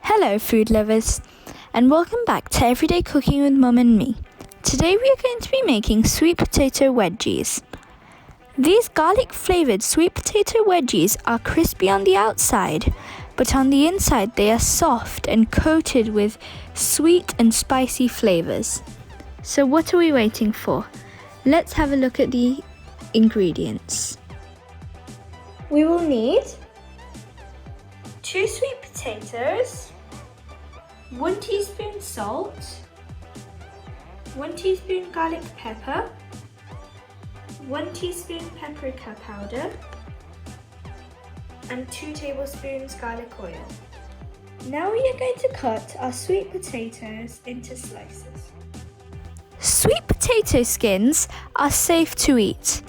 Hello food lovers, and welcome back to Everyday Cooking with Mum and me. Today we are going to be making sweet potato wedges. These garlic flavoured sweet potato wedges are crispy on the outside, but on the inside they are soft and coated with sweet and spicy flavours. So what are we waiting for? Let's have a look at the ingredients. We will need 2 sweet potatoes, 1 teaspoon salt, 1 teaspoon garlic pepper, 1 teaspoon paprika powder, and 2 tablespoons garlic oil. Now we are going to cut our sweet potatoes into slices. Sweet potato skins are safe to eat.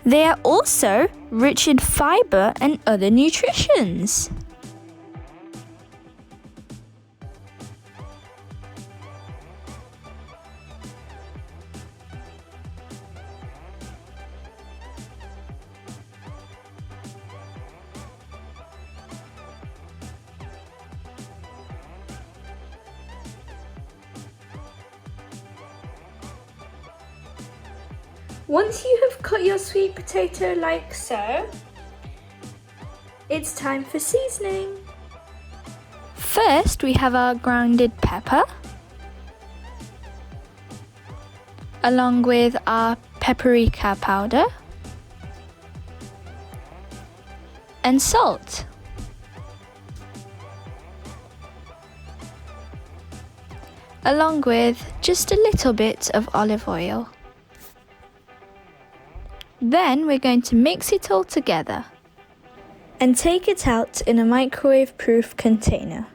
They are also rich in fibre and other nutritions. Once you have cut your sweet potato like so, it's time for seasoning. First, we have our grounded pepper, along with our paprika powder and salt. Along with just a little bit of olive oil. Then we're going to mix it all together and take it out in a microwave-proof container.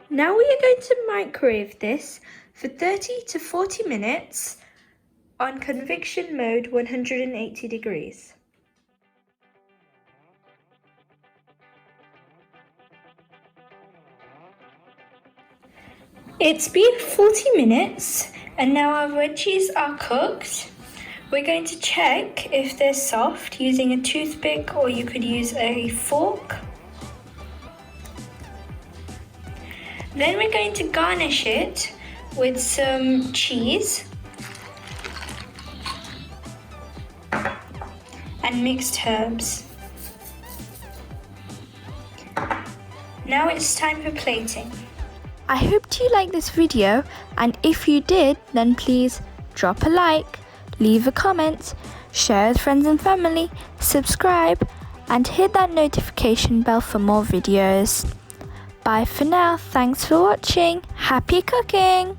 Now we are going to microwave this for 30 to 40 minutes on convection mode 180 degrees. It's been 40 minutes and now our wedges are cooked. We're going to check if they're soft using a toothpick, or you could use a fork. Then we're going to garnish it with some cheese and mixed herbs. Now it's time for plating. I hope you liked this video, and if you did, then please drop a like, leave a comment, share with friends and family, subscribe, and hit that notification bell for more videos. Bye for now, thanks for watching, happy cooking!